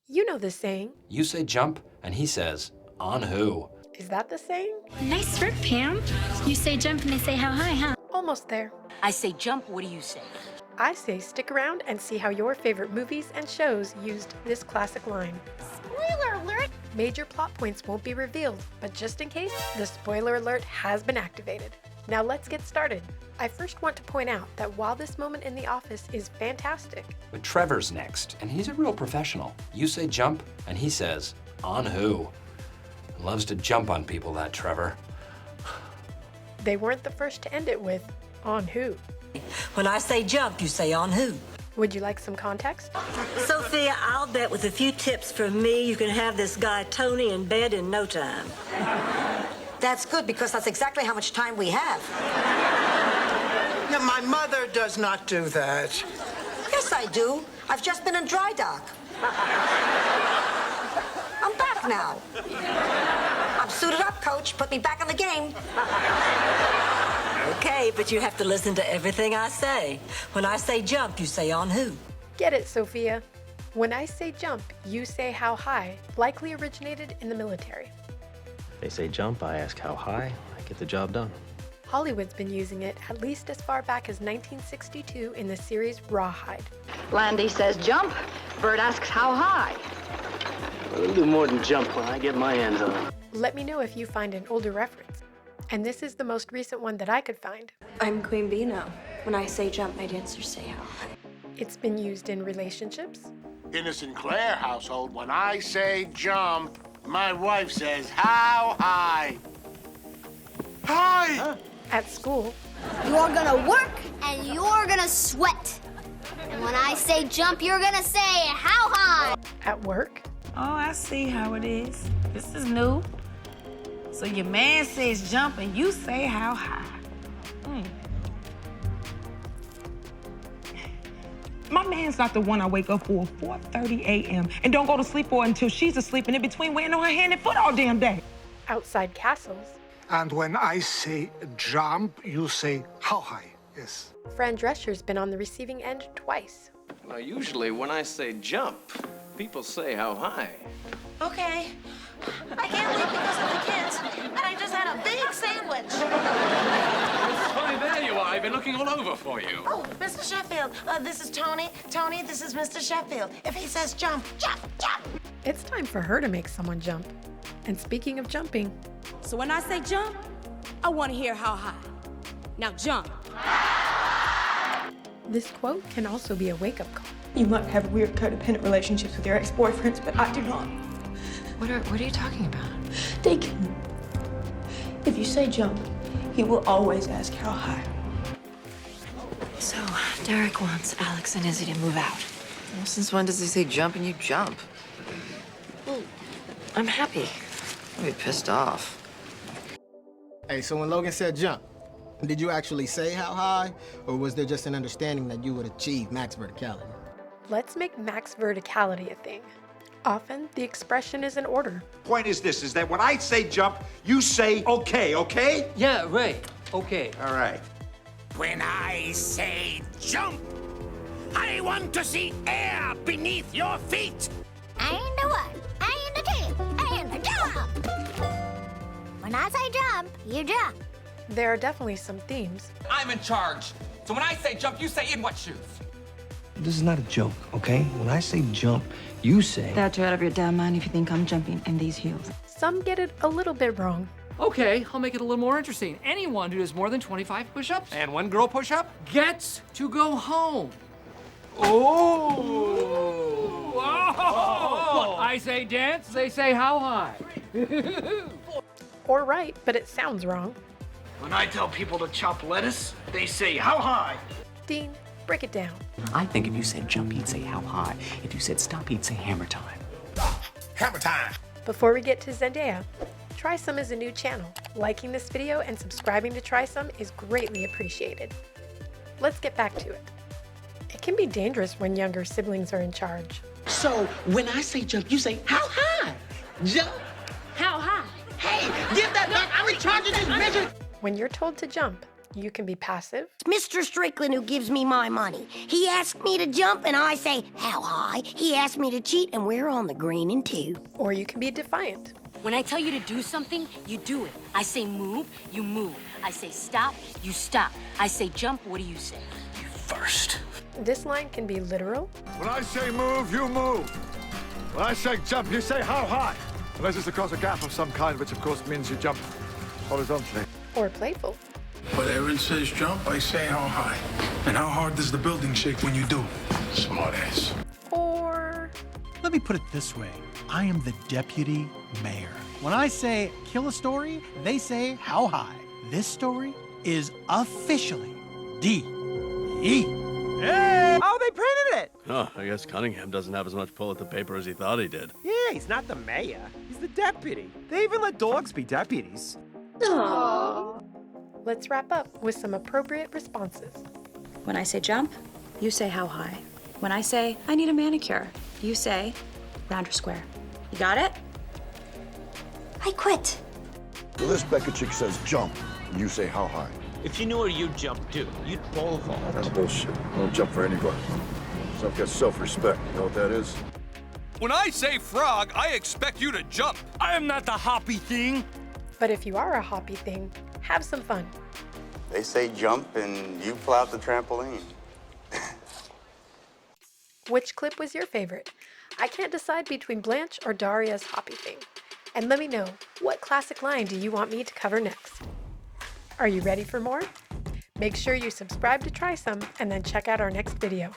You know the saying. You say jump, and he says, on who? Is that the saying? Nice work, Pam. You say jump and they say how high, huh? Almost there. I say jump, what do you say? I say stick around and see how your favorite movies and shows used this classic line. Spoiler alert! Major plot points won't be revealed, but just in case, the spoiler alert has been activated. Now let's get started. I first want to point out that while this moment in the office is fantastic, But Trevor's next, and he's a real professional. You say jump, and he says, on who? Loves to jump on people, that Trevor. they weren't the first to end it with, on who? When I say jump, you say on who? Would you like some context? Sophia, I'll bet with a few tips from me, you can have this guy Tony in bed in no time. That's good, because that's exactly how much time we have. Now, my mother does not do that. Yes, I do. I've just been in dry dock. I'm back now. I'm suited up, Coach. Put me back in the game. Okay, but you have to listen to everything I say. When I say jump, you say on who? Get it, Sophia. When I say jump, you say how high, likely originated in the military. They say jump, I ask how high, I get the job done. Hollywood's been using it at least as far back as 1962 in the series Rawhide. Landy says jump. Bert asks how high. We'll do more than jump when I get my hands on it. Let me know if you find an older reference. And this is the most recent one that I could find. I'm Queen Bee now. When I say jump, my dancers say how high. It's been used in relationships, In the Sinclair household, when I say jump, my wife says, how high? High! at school, You're gonna work and you're gonna sweat. And when I say jump, you're gonna say how high? at work, Oh, I see how it is. This is new. So your man says jump and you say how high. My man's not the one I wake up for 4:30 a.m. and don't go to sleep for until she's asleep and in between waiting on her hand and foot all damn day. outside castles, And when I say jump, you say how high? Yes. Fran Drescher's been on the receiving end twice. Now, usually when I say jump, people say how high. Okay. I can't leave because of the kids, and I just had a big sandwich. Why, there you are. I've been looking all over for you. Oh, Mr. Sheffield, this is Tony. Tony, this is Mr. Sheffield. If he says jump, jump, jump. It's time for her to make someone jump. And speaking of jumping, So when I say jump, I want to hear how high. Now jump. this quote can also be a wake-up call. You might have weird codependent relationships with your ex-boyfriends, but I do not. What are you talking about? They can. If you say jump, he will always ask how high. So Derek wants Alex and Izzy to move out. Well, since when does he say jump and you jump? Well, I'm happy. I'll be pissed off. Hey, so when Logan said jump, did you actually say how high, or was there just an understanding that you would achieve max verticality? Let's make max verticality a thing. Often, the expression is in order. Point is this, is that when I say jump, you say okay, okay? Yeah, right. Okay. All right. When I say jump, I want to see air beneath your feet. And a one, and a two, and a jump. When I say jump, you jump. There are definitely some themes. I'm in charge. So when I say jump, you say in what shoes? This is not a joke, okay? When I say jump, you say... Dad, you're out of your damn mind if you think I'm jumping in these heels. Some get it a little bit wrong. Okay, I'll make it a little more interesting. Anyone who does more than 25 push-ups And one girl push-up? gets to go home. Oh! Oh! I say dance, they say how high. Or right, but it sounds wrong. When I tell people to chop lettuce, they say how high? Dean, break it down. I think if you said jump, he'd say how high. If you said stop, he'd say hammer time. Hammer time. Before we get to Zendaya, Try Some is a new channel. Liking this video and subscribing to Try Some is greatly appreciated. Let's get back to it. It can be dangerous when younger siblings are in charge. So when I say jump, you say how high? Jump. How high? Hey, give that back. I'm in charge of this mission. When you're told to jump, You can be passive. It's Mr. Strickland who gives me my money. He asked me to jump, and I say, how high? He asked me to cheat, and we're on the green in 2. Or you can be defiant. When I tell you to do something, you do it. I say move, you move. I say stop, you stop. I say jump, what do you say? You first. This line can be literal. When I say move, you move. When I say jump, you say how high. Unless it's across a gap of some kind, which of course means you jump horizontally. Or playful. When Aaron says jump, I say how high. And how hard does the building shake when you do? Smart ass. Or... Let me put it this way. I am the deputy mayor. When I say kill a story, they say how high. This story is officially D.E. Hey! Oh, they printed it! Oh, I guess Cunningham doesn't have as much pull at the paper as he thought he did. Yeah, he's not the mayor. He's the deputy. They even let dogs be deputies. Aww. Let's wrap up with some appropriate responses. When I say jump, you say how high. When I say I need a manicure, you say round or square. You got it? I quit. Well, this Becca chick says jump, and you say how high. If you knew her, you'd jump too. You'd pole vault. That's bullshit. I don't jump for anybody. Some got self-respect. You know what that is? When I say frog, I expect you to jump. I am not the hoppy thing. But if you are a hoppy thing, have some fun. They say jump and you plow the trampoline. Which clip was your favorite? I can't decide between Blanche or Daria's hoppy thing. And let me know, what classic line do you want me to cover next? Are you ready for more? Make sure you subscribe to Try Some and then check out our next video.